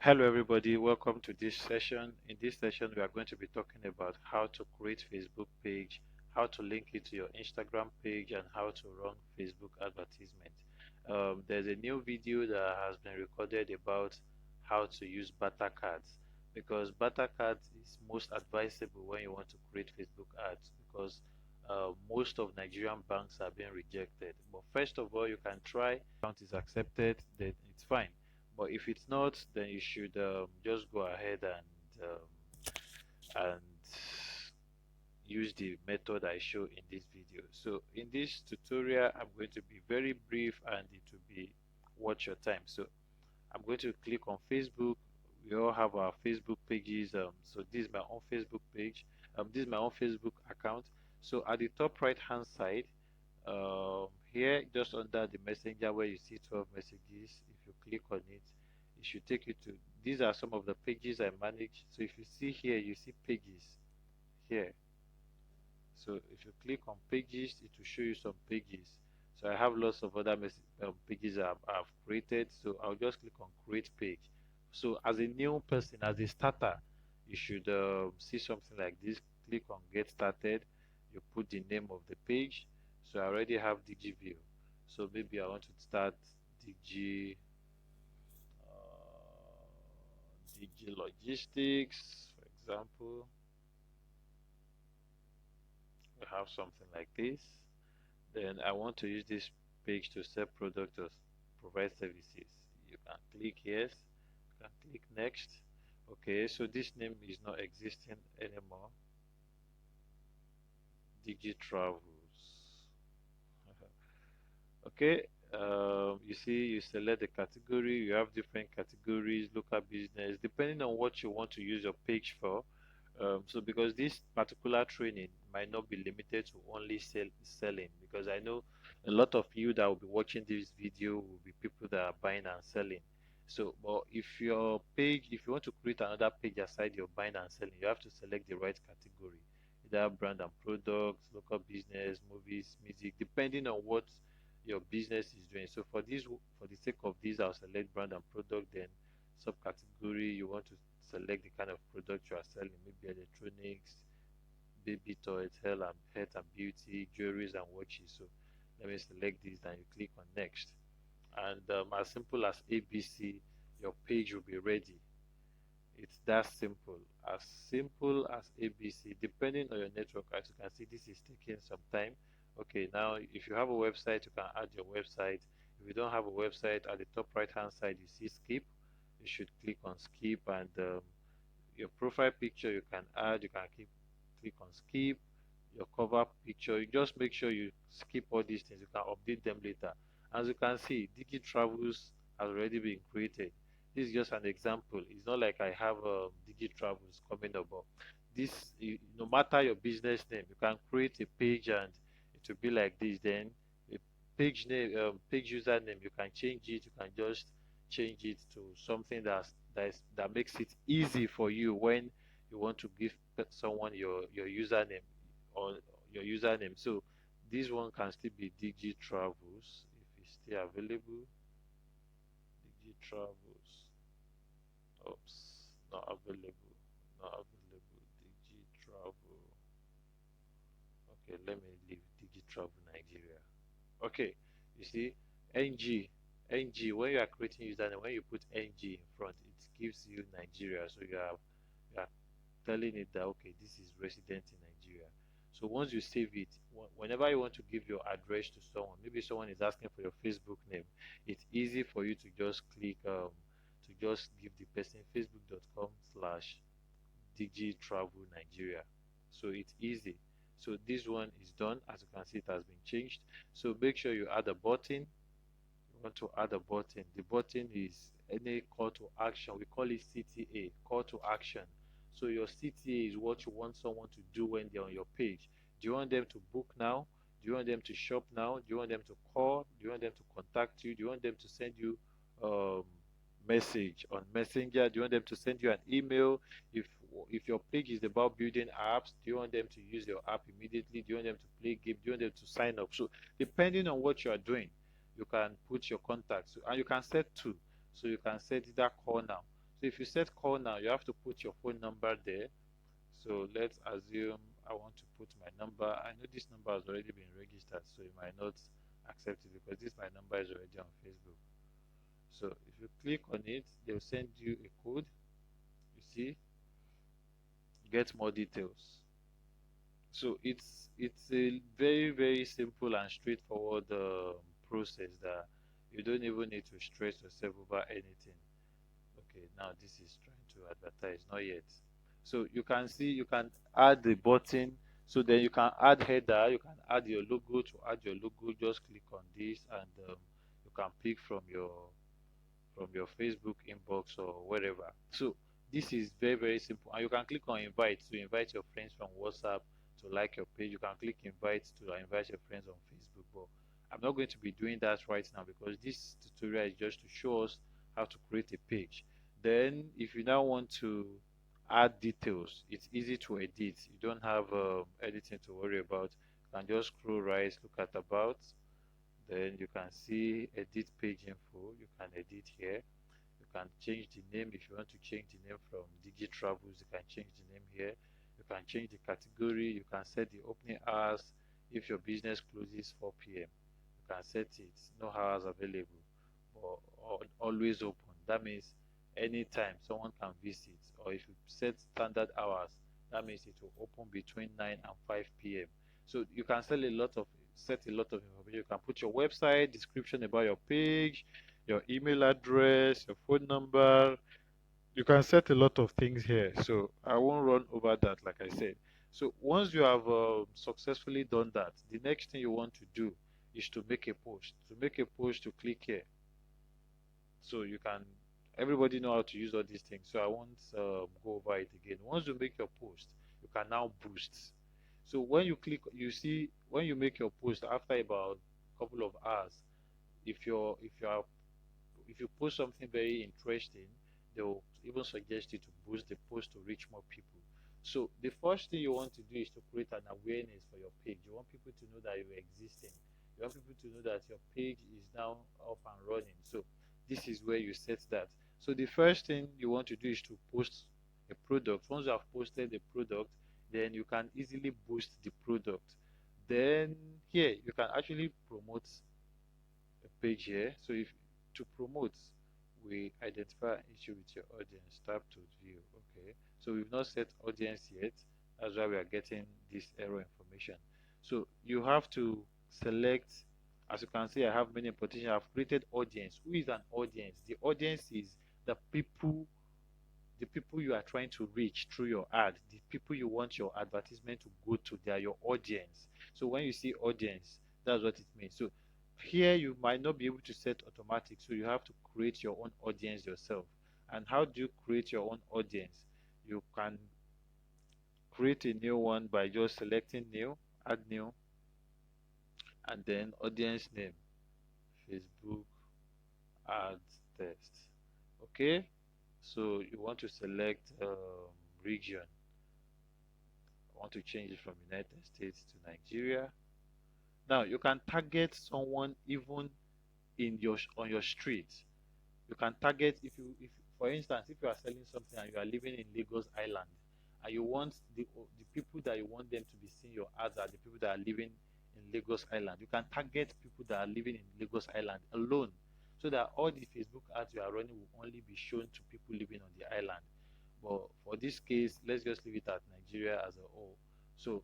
Hello everybody, welcome to this session. In this session, we are going to be talking about how to create Facebook page, how to link it to your Instagram page, and how to run Facebook advertisement. There's a new video that has been recorded about how to use barter cards because barter cards is most advisable when you want to create Facebook ads because most of Nigerian banks are being rejected. But first of all, you can try. Account is accepted, then it's fine. But if it's not, then you should just go ahead and use the method I show in this video. So in this tutorial, I'm going to be very brief and it will be watch your time. So I'm going to click on Facebook. We all have our Facebook pages. So this is my own Facebook page. This is my own Facebook account. So at the top right hand side, here just under the messenger where you see 12 messages, if you click on it, it should take you to, these are some of the pages I manage. So if you see here, you see pages here. So if you click on pages, it will show you some pages. So I have lots of other pages I've created. So I'll just click on create page. So as a new person, as a starter, you should see something like this. Click on get started. You put the name of the page. So I already have DigiView. So maybe I want to start Digi, Digi Logistics, for example. We have something like this. Then I want to use this page to sell products or provide services. You can click yes, you can click next. Okay, so this name is not existing anymore. Digi Travels. Okay, you see, you select the category. You have different categories, local business, depending on what you want to use your page for. So because this particular training might not be limited to only selling, because I know a lot of you that will be watching this video will be people that are buying and selling. So, but if your page, if you want to create another page aside your buying and selling, you have to select the right category, either brand and products, local business, movies, music, depending on what your business is doing. So for this, for the sake of this, I'll select brand and product. Then subcategory, you want to select the kind of product you are selling, maybe electronics, baby toys, health and beauty, jewelries and watches. So let me select this and you click on next. And as simple as ABC, your page will be ready. It's that simple. As simple as ABC, depending on your network. As you can see, this is taking some time. Okay, now if you have a website, you can add your website. If you don't have a website, at the top right hand side, you see skip. You should click on skip, and your profile picture you can add. You can click on skip. Your cover picture, you just make sure you skip all these things. You can update them later. As you can see, Digi Travels has already been created. This is just an example. It's not like I have Digi Travels coming up, but this, no matter your business name, you can create a page and it will be like this. Then a page name, page username, you can change it. You can just change it to something that makes it easy for you when you want to give someone your username or your username. So this one can still be Digi Travels if it's still available. Digi Travels. Oops, not available. Not available. Digi Travel. Okay, let me leave Digi Travel Nigeria. Okay, you see, NG. NG, when you are creating username, when you put NG in front, it gives you Nigeria. So you are telling it that okay, this is resident in Nigeria. So once you save it, whenever you want to give your address to someone, maybe someone is asking for your Facebook name, it's easy for you to just click to just give the person facebook.com/. DG Travel Nigeria. So it's easy. So this one is done. As you can see, it has been changed. So make sure you add a button. You want to add a button. The button is any call to action. We call it CTA, call to action. So your CTA is what you want someone to do when they're on your page. Do you want them to book now? Do you want them to shop now? Do you want them to call? Do you want them to contact you? Do you want them to send you um, message on Messenger? Do you want them to send you an email? If if your page is about building apps, do you want them to use your app immediately? Do you want them to play game? Do you want them to sign up? So depending on what you are doing, you can put your contacts and you can set two. So you can set either call now. So if you set call now, you have to put your phone number there. So let's assume I want to put my number. I know this number has already been registered, so you might not accept it because this my number is already on Facebook. So if you click on it, they'll send you a code. You see, get more details. So it's a very simple and straightforward process that you don't even need to stress yourself over anything. Okay, now this is trying to advertise, not yet. So you can see you can add the button. So then you can add header, you can add your logo. To add your logo, just click on this and you can pick from your Facebook inbox or wherever. So this is very simple, and you can click on invite to invite your friends from WhatsApp to like your page. You can click invite to invite your friends on Facebook, but I'm not going to be doing that right now because this tutorial is just to show us how to create a page. Then, if you now want to add details, it's easy to edit. You don't have editing to worry about. You can just scroll right, look at about, then you can see edit page info. You can edit here. You can change the name. If you want to change the name from Digi Travels, you can change the name here. You can change the category. You can set the opening hours. If your business closes 4 p.m., you can set it no hours available or always open. That means anytime someone can visit. Or if you set standard hours, that means it will open between 9 and 5 p.m. So you can set a lot of information. You can put your website, description about your page, your email address, your phone number. You can set a lot of things here. So I won't run over that, like I said. So once you have successfully done that, the next thing you want to do is to make a post. To make a post, to click here. So you can, everybody know how to use all these things. So I won't go over it again. Once you make your post, you can now boost. So when you click, you see when you make your post after about a couple of hours, if you post something very interesting, they will even suggest you to boost the post to reach more people. So the first thing you want to do is to create an awareness for your page. You want people to know that you're existing. You want people to know that your page is now up and running. So this is where you set that. So the first thing you want to do is to post a product. Once you have posted the product, then you can easily boost the product. Then here you can actually promote a page here. So if to promote, we identify an issue with your audience. Tap to view. Okay. So we've not set audience yet. That's why we are getting this error information. So you have to select. As you can see, I have many importation. I've created audience. Who is an audience? The audience is the people you are trying to reach through your ad, the people you want your advertisement to go to, they are your audience. So when you see audience, that's what it means. So here you might not be able to set automatic, so you have to create your own audience yourself. And how do you create your own audience? You can create a new one by just selecting new, add new, and then audience name, Facebook ads test. Okay, so you want to select region. I want to change it from United States to Nigeria. Now you can target someone even in your on your street. You can target if for instance if you are selling something and you are living in Lagos Island and you want the people that you want them to be seeing your ads are the people that are living in Lagos Island. You can target people that are living in Lagos Island alone so that all the Facebook ads you are running will only be shown to people living on the island. But for this case, let's just leave it at Nigeria as a whole. So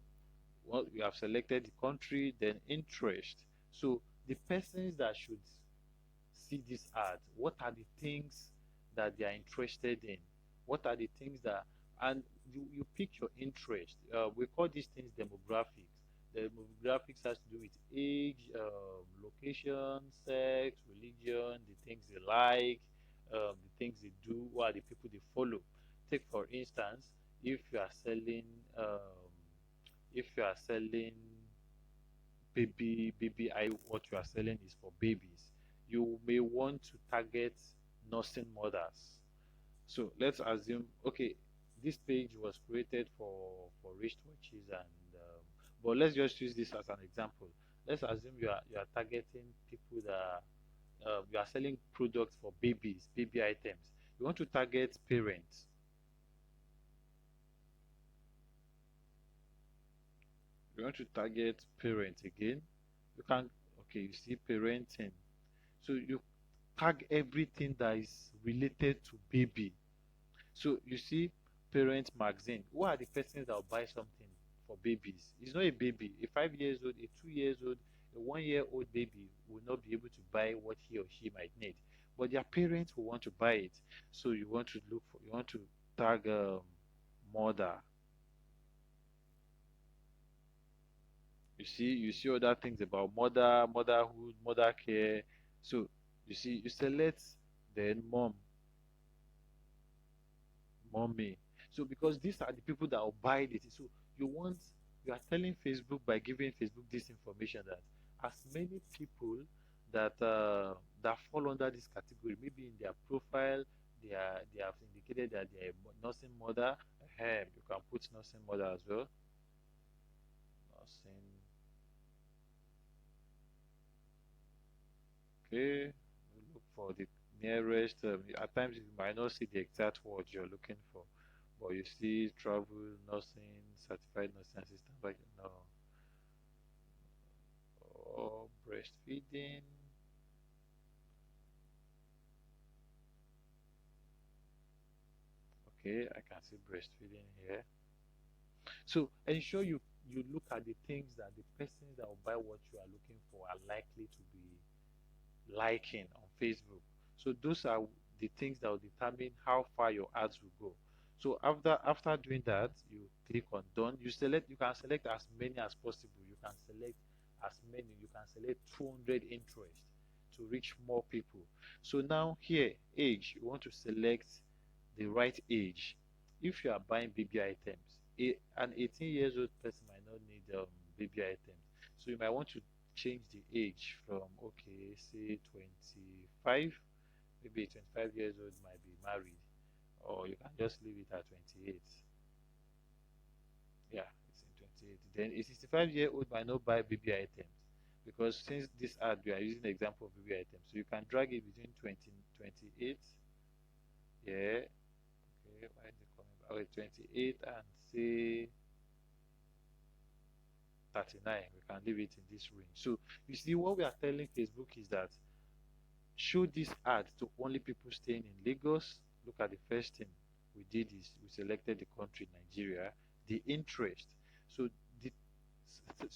well, we have selected the country, then interest. So the persons that should see this ad, what are the things that they are interested in? What are the things that, and you pick your interest. We call these things demographics. The demographics has to do with age, location, sex, religion, the things they like, the things they do, what are the people they follow. Take for instance, if you are selling, um, if you are selling baby I what you are selling is for babies, you may want to target nursing mothers. So let's assume, okay, this page was created for wristwatches and but let's just use this as an example. Let's assume you are targeting people that you are selling products for babies, baby items. You want to target parents. You want to target parents again. You can, okay, you see parenting. So you tag everything that is related to baby. So you see parent magazine. Who are the persons that will buy something for babies? It's not a baby. A 5 years old, a 2 years old, a 1 year old baby will not be able to buy what he or she might need. But their parents will want to buy it. So you want to look for, you want to tag mother. You see other things about motherhood, mother care. So you see, you select then mommy. So because these are the people that will buy this. So you want you are telling Facebook by giving Facebook this information that as many people that fall under this category, maybe in their profile, they have indicated that they are a nursing mother. You can put nursing mother as well. Nursing. Okay. We look for the nearest. At times you might not see the exact word you're looking for, but you see travel, nursing, certified nursing assistant, like no, or breastfeeding. Okay, I can see breastfeeding here. So ensure you look at the things that the persons that will buy what you are looking for are likely to be liking on Facebook. So those are the things that will determine how far your ads will go. So after doing that, you click on done. You can select as many as possible. You can select as many. You can select 200 interests to reach more people. So now here, age, you want to select the right age. If you are buying baby items, an 18 years old person might not need baby items. So you might want to change the age from, okay, say 25, maybe 25 years old might be married, or you can just leave it at 28. Yeah, it's in 28. Then a 65-year-old might not buy baby items because since this ad, we are using the example of baby items. So you can drag it between 20, 28. Yeah, okay, why is it coming back? Okay, 28 and say 39. We can leave it in this range. So you see, what we are telling Facebook is that show this ad to only people staying in Lagos. Look at the first thing we did is we selected the country Nigeria, the interest. So the,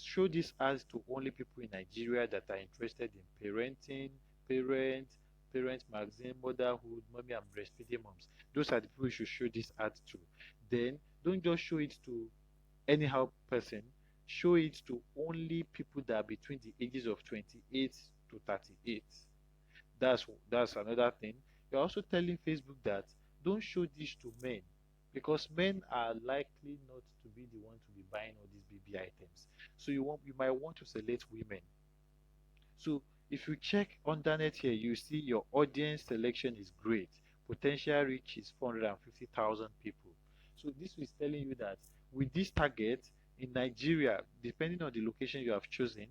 show this ads to only people in Nigeria that are interested in parenting, parent, parent magazine, motherhood, mommy and breastfeeding moms. Those are the people you should show this ad to. Then don't just show it to anyhow person. Show it to only people that are between the ages of 28 to 38. That's another thing. You're also telling Facebook that don't show this to men because men are likely not to be the one to be buying all these baby items. So you might want to select women. So if you check underneath here, you see your audience selection is great. Potential reach is 450,000 people. So this is telling you that with this target in Nigeria, depending on the location you have chosen,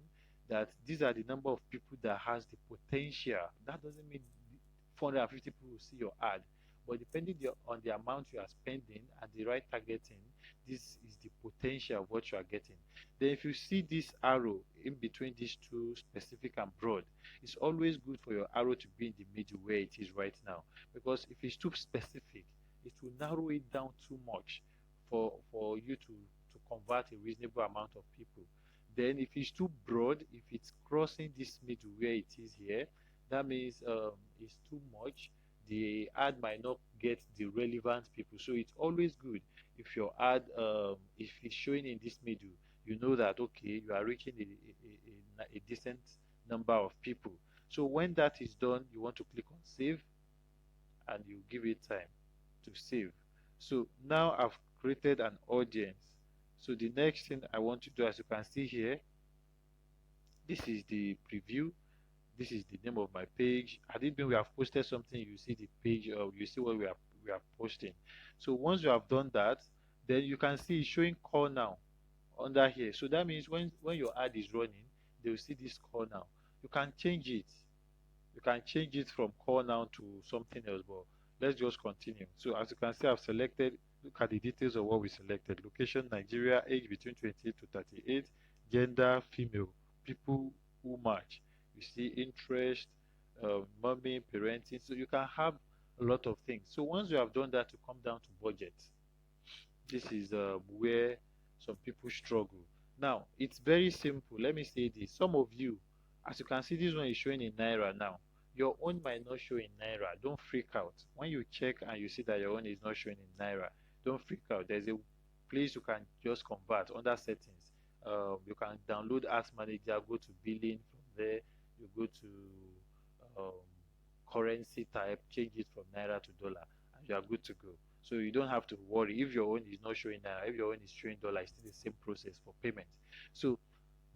that these are the number of people that has the potential. That doesn't mean 450 people will see your ad, but depending on the amount you are spending and the right targeting, this is the potential of what you are getting. Then if you see this arrow in between these two, specific and broad, it's always good for your arrow to be in the middle where it is right now. Because if it's too specific, it will narrow it down too much for you to convert a reasonable amount of people. Then if it's too broad, if it's crossing this middle where it is here, that means it's too much. The ad might not get the relevant people. So it's always good if your ad, if it's showing in this middle, you know that okay, you are reaching a decent number of people. So when that is done, you want to click on save and you give it time to save. So now I've created an audience. So the next thing I want to do, as you can see here, this is the preview. This is the name of my page. Had it been we have posted something, you see the page or you see what we are posting. So once you have done that, then you can see it's showing call now under here. So that means when your ad is running, they will see this call now. You can change it. You can change it from call now to something else, but let's just continue. So as you can see, I've selected, look at the details of what we selected. Location, Nigeria, age between 28 to 38, gender, female, people who match. You see interest, mommy, parenting. So you can have a lot of things. So once you have done that, to come down to budget, this is where some people struggle. Now, it's very simple. Let me say this. Some of you, as you can see, this one is showing in Naira now. Your own might not show in Naira. Don't freak out. When you check and you see that your own is not showing in Naira, don't freak out. There's a place you can just convert under settings. You can download Ask Manager, go to billing from there. You go to um, currency type, change it from Naira to dollar, and you are good to go. So you don't have to worry if your own is not showing naira, if your own is showing dollar, it's still the same process for payment. So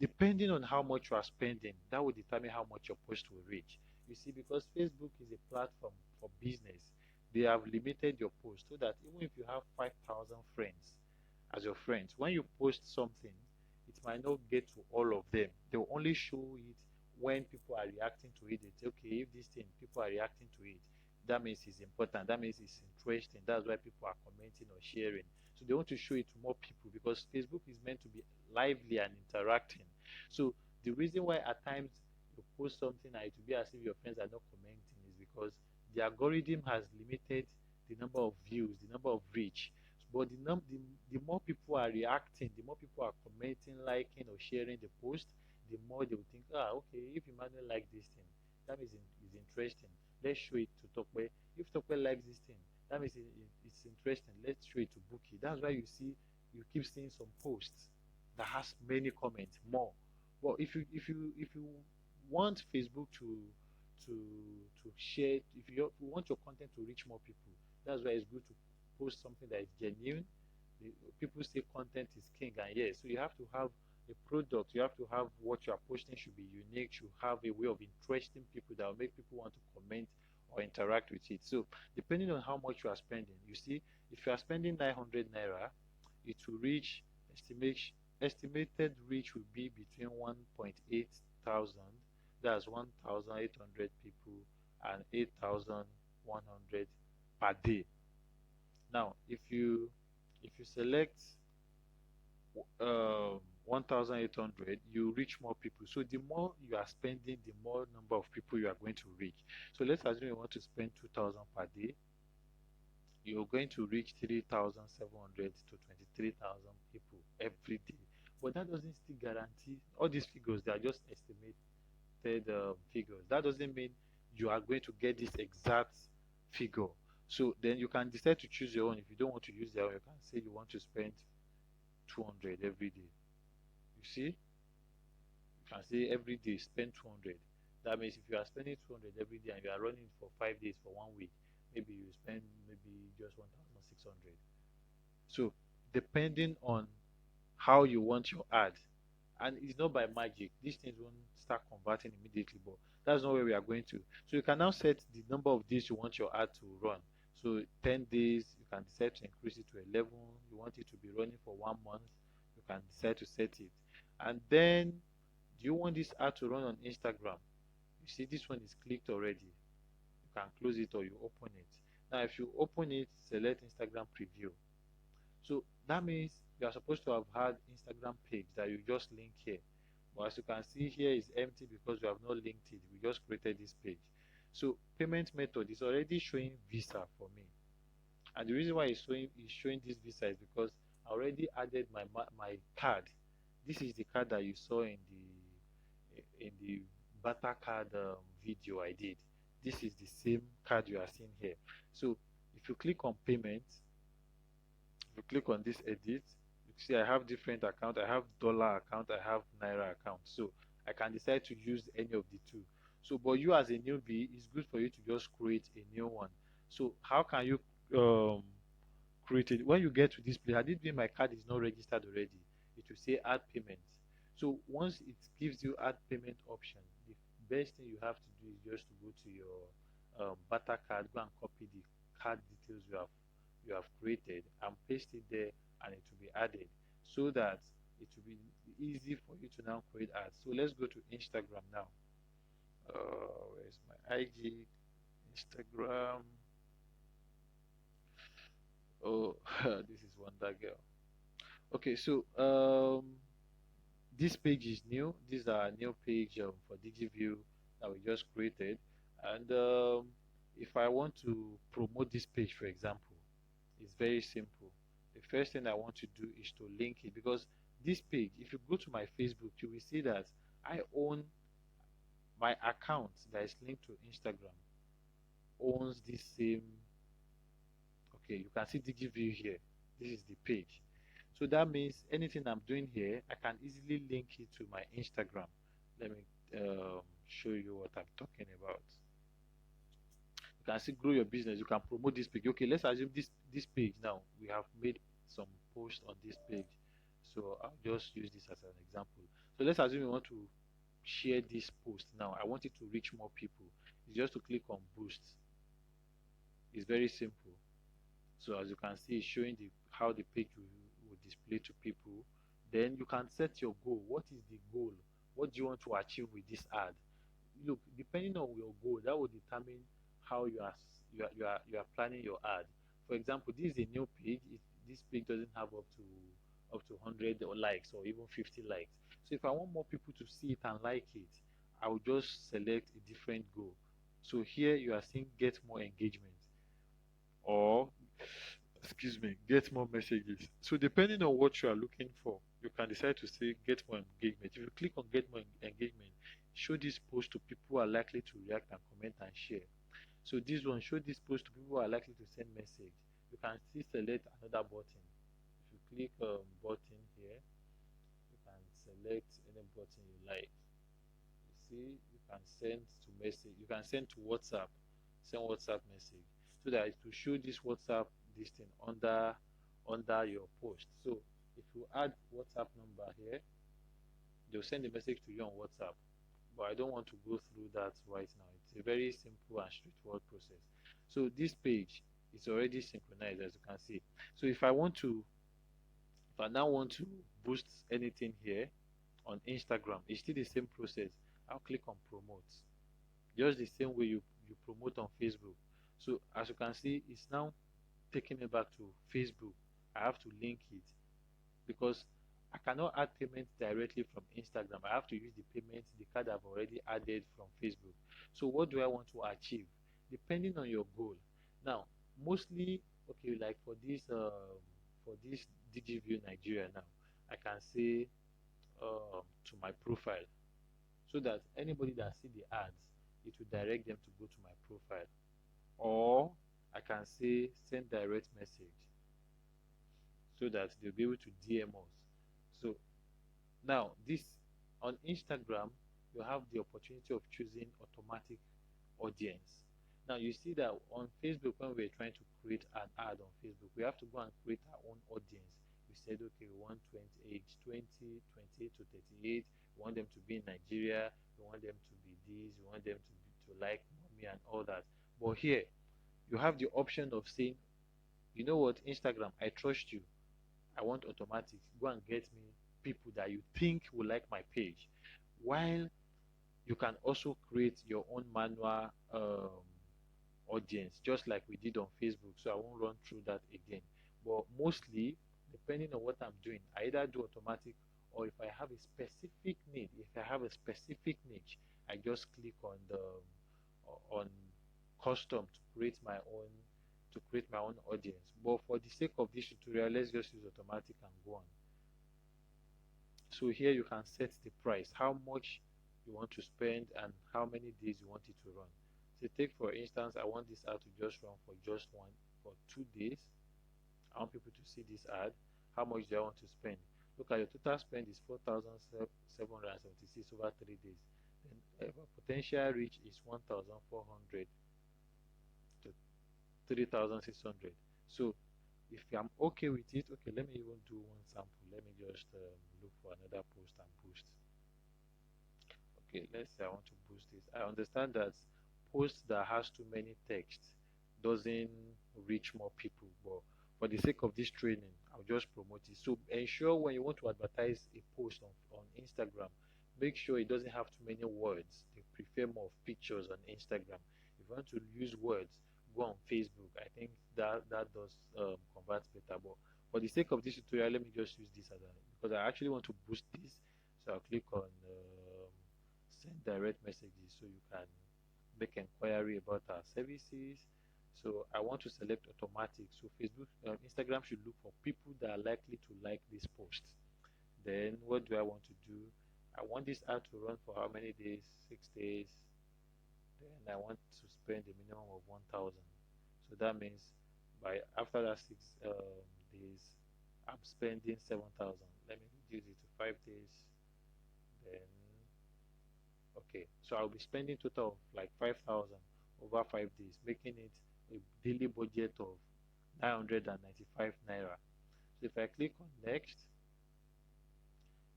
depending on how much you are spending, that will determine how much your post will reach. You see, because Facebook is a platform for business, they have limited your post so that even if you have 5,000 friends as your friends, when you post something, it might not get to all of them. They will only show it when people are reacting to it. They say, okay, if this thing people are reacting to it, that means it's important, that means it's interesting. That's why people are commenting or sharing. So they want to show it to more people because Facebook is meant to be lively and interacting. So the reason why at times you post something and it will be as if your friends are not commenting is because the algorithm has limited the number of views, the number of reach. But the more people are reacting, the more people are commenting, liking, or sharing the post, the more they will think, ah, okay, if Emmanuel like this thing, that means it's interesting. Let's show it to Tokwe. If Tokwe likes this thing, that means it's interesting. Let's show it to Buki. That's why you keep seeing some posts that has many comments more. Well, if you want Facebook to to share, if you want your content to reach more people, that's why it's good to post something that is genuine. People say content is king, and yes, so you have to have a product. You have to have what you are posting should be unique. Should have a way of interesting people that will make people want to comment or interact with it. So depending on how much you are spending, you see, if you are spending 900 naira, it will reach estimation estimated reach will be between 1.8 thousand, that's 1,800 people, and 8,100 per day. Now, if you select 1,800, you reach more people. So the more you are spending, the more number of people you are going to reach. So let's assume you want to spend 2,000 per day. You're going to reach 3,700 to 23,000 people every day. But that doesn't still guarantee all these figures. They are just estimated figures. That doesn't mean you are going to get this exact figure. So then you can decide to choose your own. If you don't want to use your own, you can say you want to spend 200 every day. You see, you can say every day spend 200. That means if you are spending 200 every day and you are running for 5 days for 1 week, maybe you spend maybe just 1,600. So depending on how you want your ad, and it's not by magic. These things won't start converting immediately, but that's not where we are going to. So you can now set the number of days you want your ad to run. So 10 days, you can decide to increase it to 11. You want it to be running for 1 month, you can decide to set it. And then, do you want this ad to run on Instagram? You see, this one is clicked already. You can close it or you open it. Now, if you open it, select Instagram preview. So that means you are supposed to have had Instagram page that you just link here. But as you can see here is empty because we have not linked it. We just created this page. So payment method is already showing Visa for me. And the reason why it's showing this Visa is because I already added my card. This is the card that you saw in the Bata card video I did. This is the same card you are seeing here. So if you click on payment, if you click on this edit, you see I have different account. I have dollar account, I have naira account. So I can decide to use any of the two. So but you as a newbie, it's good for you to just create a new one. So how can you create it? When you get to this place, I did mean my card is not registered already. It will say add payment. So once it gives you add payment option, the best thing you have to do is just to go to your Bata card, go and copy the card details you have created and paste it there, and it will be added so that it will be easy for you to now create ads. So let's go to Instagram now. Where's my IG? Instagram. Oh, this is Wonder Girl. Okay, so this page is new. This is our new page for DigiView that we just created. And if I want to promote this page, for example, it's very simple. The first thing I want to do is to link it because this page, if you go to my Facebook, you will see that I own my account that is linked to Instagram owns this same. Okay, you can see DigiView here. This is the page. So that means anything I'm doing here, I can easily link it to my Instagram. Let me show you what I'm talking about. You can see grow your business. You can promote this page. Okay, let's assume this page now. We have made some posts on this page. So I'll just use this as an example. So let's assume you want to share this post now. I want it to reach more people. It's just to click on boost. It's very simple. So as you can see, it's showing how the page will display to people. Then you can set your goal. What is the goal? What do you want to achieve with this ad? Look, depending on your goal, that will determine how you are planning your ad. For example, this is a new page. This page doesn't have up to 100 or likes or even 50 likes. So if I want more people to see it and like it, I will just select a different goal. So here you are seeing get more engagement or excuse me, get more messages. So depending on what you are looking for, you can decide to say get more engagement. If you click on get more engagement, show this post to people who are likely to react and comment and share. So this one, show this post to people who are likely to send message. You can still select another button. If you click button here, you can select any button you like. You see, you can send to message. You can send to WhatsApp. Send WhatsApp message so that it will show this WhatsApp this thing under your post. So if you add WhatsApp number here, they'll send a message to you on WhatsApp. But I don't want to go through that right now. It's a very simple and straightforward process. So this page is already synchronized as you can see. So if I now want to boost anything here on Instagram, it's still the same process. I'll click on promote. Just the same way you promote on Facebook. So as you can see, it's now taking me back to Facebook. I have to link it because I cannot add payments directly from Instagram. I have to use the payments, the card I've already added from Facebook. So what do I want to achieve? Depending on your goal. Now, mostly, okay, like for this DigiView Nigeria now, I can say to my profile so that anybody that see the ads, it will direct them to go to my profile. Or I can say send direct message so that they'll be able to DM us. So now this on Instagram, you have the opportunity of choosing automatic audience. Now you see that on Facebook, when we're trying to create an ad on Facebook, we have to go and create our own audience. We said, okay, we want 20, age 20, 28 to 38. We want them to be in Nigeria. We want them to be this. We want them to like mommy and all that. But here, you have the option of saying, you know what, Instagram, I trust you. I want automatic. Go and get me people that you think will like my page. While you can also create your own manual audience, just like we did on Facebook. So I won't run through that again. But mostly, depending on what I'm doing, I either do automatic or if I have a specific need, if I have a specific niche, I just click on custom to create my own audience. But for the sake of this tutorial, let's just use automatic and go on. So here you can set the price, how much you want to spend and how many days you want it to run. So take for instance, I want this ad to just run for just for 2 days. I want people to see this ad. How much do I want to spend? Look at your total spend is 4,776 over 3 days. Then potential reach is 1,400 to 3,600. So if I'm okay with it, okay, let me even do one sample. Let me just look for another post and boost. Okay, let's say I want to boost this. I understand that post that has too many text doesn't reach more people, but for the sake of this training, I'll just promote it. So ensure when you want to advertise a post on Instagram, make sure it doesn't have too many words. They prefer more pictures on Instagram. If you want to use words, go on Facebook. I think that does convert better. But for the sake of this tutorial, let me just use this as a, because I actually want to boost this. So I'll click on send direct messages so you can make inquiry about our services. So I want to select automatic. So Facebook, Instagram should look for people that are likely to like this post. Then what do I want to do? I want this ad to run for how many days? 6 days. Then I want to spend a minimum of 1,000. So that means by after that 6 days, I'm spending 7,000. Let me reduce it to 5 days. Then okay, so I'll be spending total of like 5,000 over 5 days, making it a daily budget of 995 naira. So if I click on next,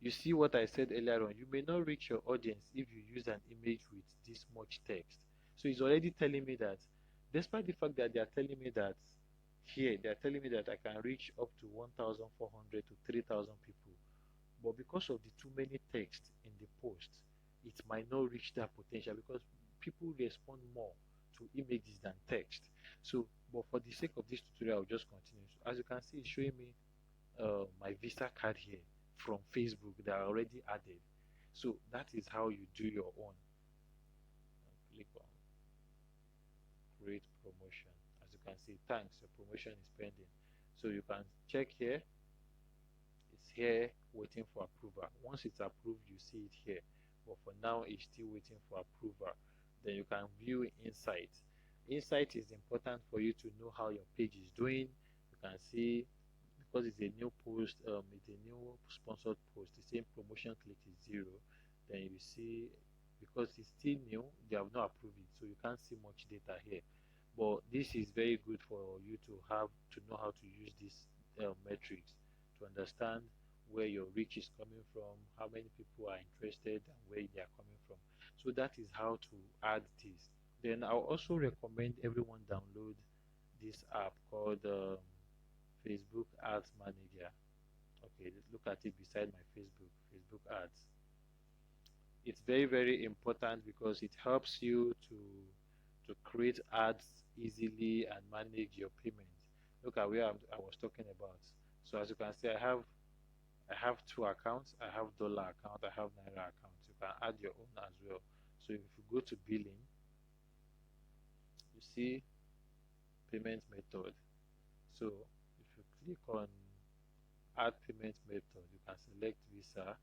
you see what I said earlier on. You may not reach your audience if you use an image with this much text. So it's already telling me that, despite the fact that they are telling me that here, they are telling me that I can reach up to 1,400 to 3,000 people. But because of the too many text in the post, it might not reach that potential because people respond more to images than text. So, but for the sake of this tutorial, I'll just continue. So as you can see, it's showing me my Visa card here from Facebook that are already added. So that is how you do your own. Click on create promotion. As you can see, thanks, your promotion is pending. So you can check here. It's here waiting for approval. Once it's approved, you see it here. But for now, it's still waiting for approval. Then you can view insight. Insight is important for you to know how your page is doing. You can see because it's a new post, it's a new sponsored post. The same promotion click is 0. Then you see because it's still new, they have not approved it, so you can't see much data here. But this is very good for you to have to know how to use these metrics to understand where your reach is coming from, how many people are interested, and where they are coming from. So that is how to add this. Then I'll also recommend everyone download this app called Facebook Ads Manager. Okay, look at it beside my Facebook Ads. It's very important because it helps you to create ads easily and manage your payments. Look at where I was talking about. So as you can see, I have two accounts. I have dollar account. I have naira account. You can add your own as well. So if you go to billing, you see payment method. So if you click on add payment method, you can select Visa.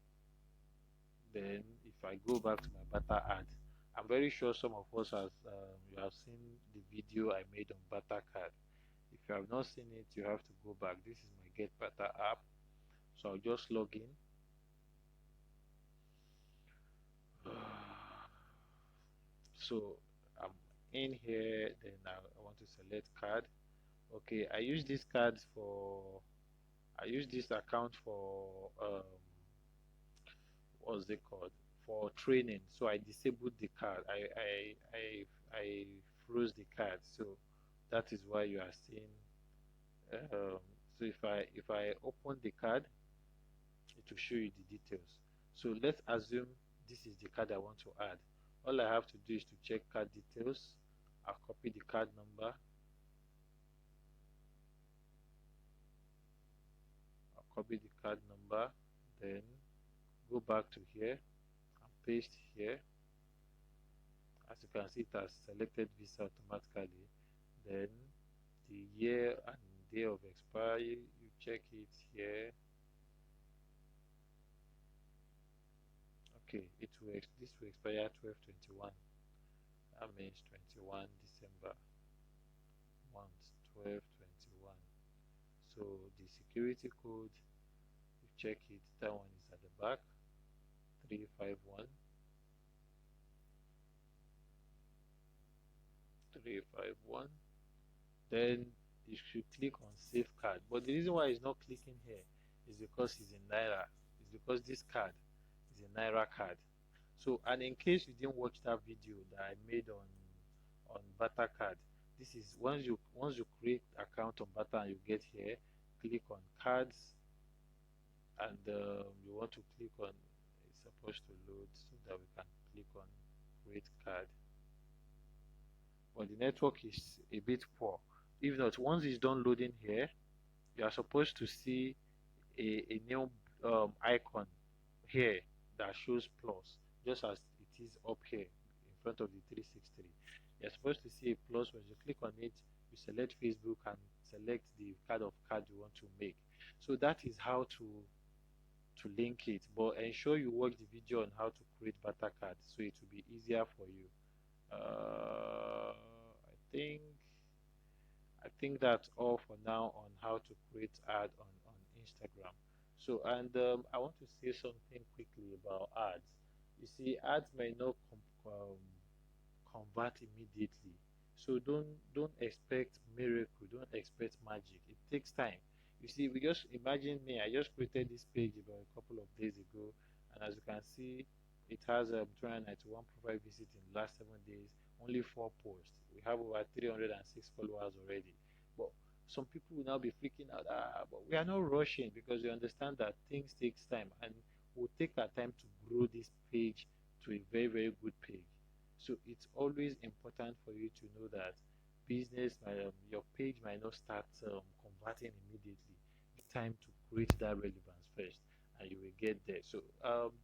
Then if I go back to my Bata ad, I'm very sure some of us has you have seen the video I made on Bata card. If you have not seen it, you have to go back. This is my Get Bata app. So I'll just log in. So I'm in here, then I want to select card. Okay, I use this account for what's it called, for training. So I disabled the card. I froze the card. So that is why you are seeing. So if I open the card, it will show you the details. So let's assume this is the card I want to add. All I have to do is to check card details. I'll copy the card number. I'll copy the card number. Then go back to here and paste here. As you can see, it has selected Visa automatically. Then the year and day of expiry, you check it here. Okay, this will expire 12/21. That means 21 December month 12/21. So the security code, you check it. That one is at the back, 351. 351. Then you should click on save card. But the reason why it's not clicking here is because it's in naira. It's because this card is a naira card. So, and in case you didn't watch that video that I made on Bata card, this is once you create account on Bata and you get here, click on cards, and you want to click on, it's supposed to load so that we can click on create card. but the network is a bit poor. If not, once it's done loading here, you are supposed to see a new icon here that shows plus, just as it is up here in front of the 363. You're supposed to see a plus. When you click on it, you select Facebook and select the kind of card you want to make. So that is how to link it, but ensure you watch the video on how to create butter cards so it will be easier for you. I think that's all for now on how to create ad on Instagram. So, and I want to say something quickly about ads. You see, ads may not convert immediately. So don't expect miracle, don't expect magic. It takes time. You see, we just imagine me, I just created this page about a couple of days ago, and as you can see, it has 291 profile visits in the last 7 days, only four posts. We have over 306 followers already. But some people will now be freaking out, but we are not rushing because we understand that things takes time and we'll take our time to grow this page to a very, very good page. So it's always important for you to know that your page might not start converting immediately. It's time to create that relevance first, and you will get there. So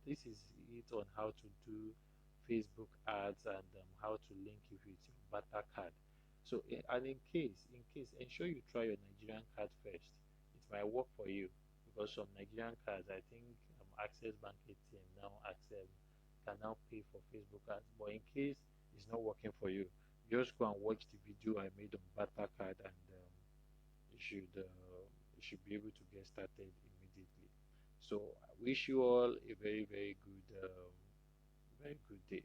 this is it on how to do Facebook ads and how to link it with your Bata card. So and in case, ensure you try your Nigerian card first. It might work for you because some Nigerian cards, I think Access Bank ATM now accept can now pay for Facebook ads. But in case it's not working for you, just go and watch the video I made on Bata card, and you should be able to get started immediately. So I wish you all a very very good day.